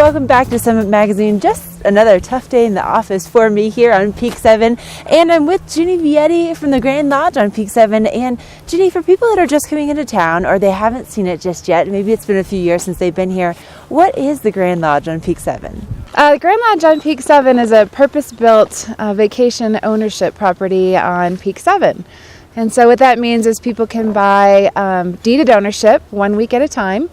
welcome back to Summit Magazine. Just another tough day in the office for me here on Peak 7. And I'm with Ginny Vietti from the Grand Lodge on Peak 7. And Ginny, for people that are just coming into town or they haven't seen it just yet, maybe it's been a few years since they've been here, what is the Grand Lodge on Peak 7? The Grand Lodge on Peak 7 is a purpose-built vacation ownership property on Peak 7. And so what that means is people can buy deeded ownership 1 week at a time.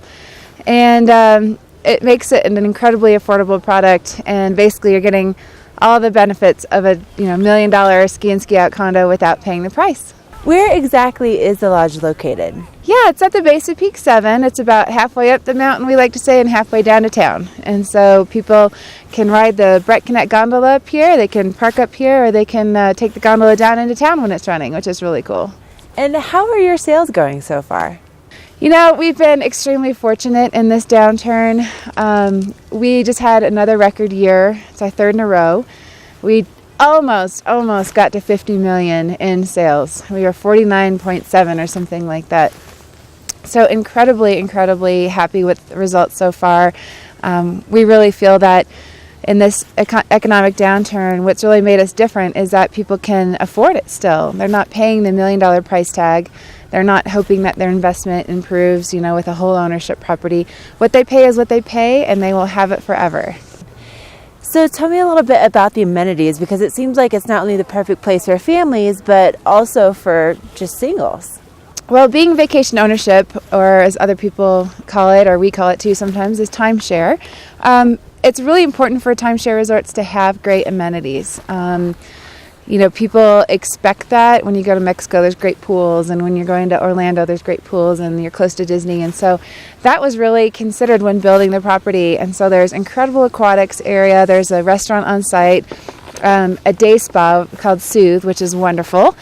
And it makes it an incredibly affordable product, and basically you're getting all the benefits of a $1 million ski and ski out condo without paying the price. Where exactly is the lodge located? Yeah, it's at the base of Peak 7. It's about halfway up the mountain, we like to say, and halfway down to town. And so people can ride the Brett Connect gondola up here, they can park up here, or they can take the gondola down into town when it's running, which is really cool. And how are your sales going so far? We've been extremely fortunate in this downturn. We just had another record year. It's our third in a row. We almost got to 50 million in sales. We were 49.7 or something like that. So incredibly happy with the results so far. We really feel that in this economic downturn, what's really made us different is that people can afford it still. They're not paying the $1 million price tag. They're not hoping that their investment improves, with a whole ownership property. What they pay is what they pay, and they will have it forever. So tell me a little bit about the amenities, because it seems like it's not only the perfect place for families, but also for just singles. Well, being vacation ownership, or as other people call it, or we call it too sometimes, is timeshare. It's really important for timeshare resorts to have great amenities. People expect that. When you go to Mexico, there's great pools, and when you're going to Orlando, there's great pools, and you're close to Disney. And so that was really considered when building the property. And so there's incredible aquatics area. There's a restaurant on site, a day spa called Soothe, which is wonderful.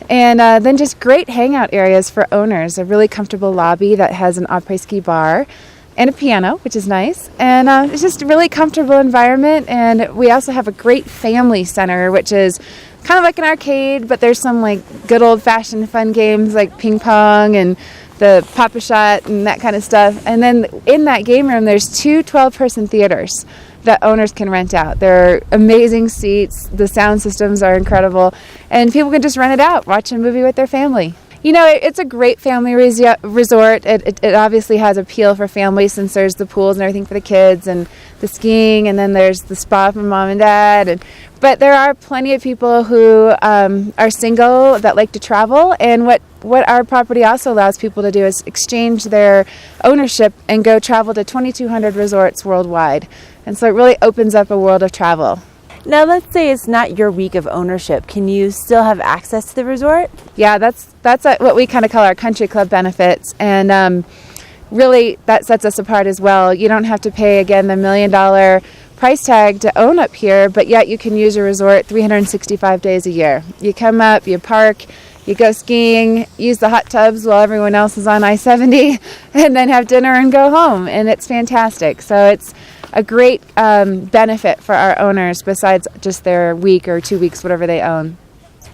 And then just great hangout areas for owners, a really comfortable lobby that has an après-ski bar and a piano, which is nice. And it's just a really comfortable environment. And we also have a great family center, which is kind of like an arcade, but there's some good old-fashioned fun games like ping pong and the Pop-A-Shot and that kind of stuff. And then in that game room, there's two 12-person theaters that owners can rent out. They're amazing seats. The sound systems are incredible. And people can just rent it out, watch a movie with their family. It's a great family resort. It obviously has appeal for families since there's the pools and everything for the kids and the skiing, and then there's the spa for mom and dad. But there are plenty of people who are single that like to travel, and what our property also allows people to do is exchange their ownership and go travel to 2,200 resorts worldwide. And so it really opens up a world of travel. Now, let's say it's not your week of ownership. Can you still have access to the resort? Yeah, that's what we kind of call our country club benefits. And really, that sets us apart as well. You don't have to pay, again, the $1 million price tag to own up here, but yet you can use your resort 365 days a year. You come up, you park, you go skiing, use the hot tubs while everyone else is on I-70, and then have dinner and go home. And it's fantastic. So it's a great benefit for our owners besides just their week or 2 weeks, whatever they own.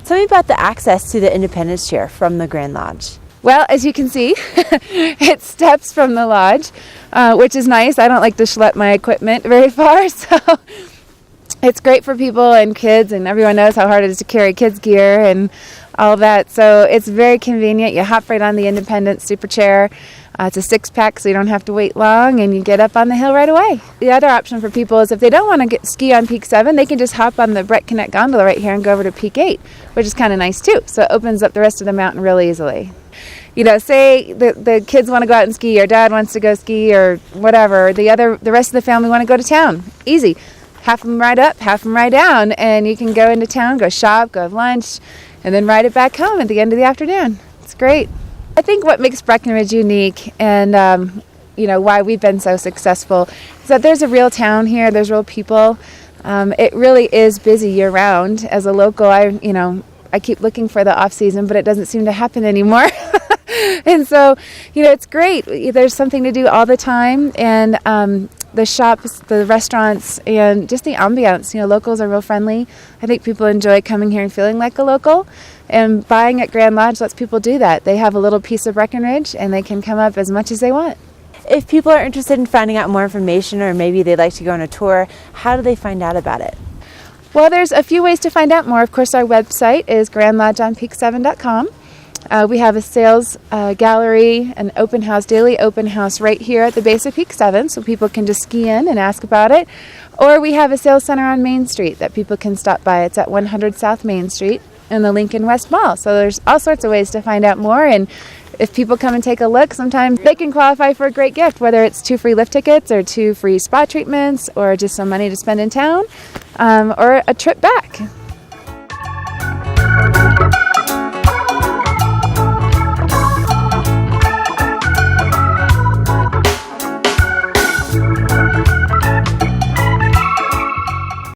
Tell me about the access to the Independence Chair from the Grand Lodge. Well, as you can see, it steps from the lodge, which is nice. I don't like to schlep my equipment very far, so it's great for people and kids, and everyone knows how hard it is to carry kids' gear and all that. So it's very convenient. You hop right on the Independence Super Chair. It's a 6-pack, so you don't have to wait long, and you get up on the hill right away. The other option for people is if they don't want to ski on Peak 7, they can just hop on the Brett Connect gondola right here and go over to Peak 8, which is kind of nice too. So it opens up the rest of the mountain really easily. Say the kids want to go out and ski, or dad wants to go ski, or whatever. The rest of the family want to go to town. Easy. Half of them ride up, half of them ride down, and you can go into town, go shop, go have lunch, and then ride it back home at the end of the afternoon. It's great. I think what makes Breckenridge unique and why we've been so successful is that there's a real town here, there's real people. It really is busy year-round. As a local, I keep looking for the off-season, but it doesn't seem to happen anymore. And so, it's great. There's something to do all the time, and the shops, the restaurants, and just the ambiance. Locals are real friendly. I think people enjoy coming here and feeling like a local. And buying at Grand Lodge lets people do that. They have a little piece of Breckenridge, and they can come up as much as they want. If people are interested in finding out more information, or maybe they'd like to go on a tour, how do they find out about it? Well, there's a few ways to find out more. Of course, our website is grandlodgeonpeak7.com. We have a sales gallery, an open house, daily open house right here at the base of Peak 7, so people can just ski in and ask about it. Or we have a sales center on Main Street that people can stop by. It's at 100 South Main Street in the Lincoln West Mall. So there's all sorts of ways to find out more, and if people come and take a look, sometimes they can qualify for a great gift, whether it's 2 free lift tickets or 2 free spa treatments or just some money to spend in town, or a trip back.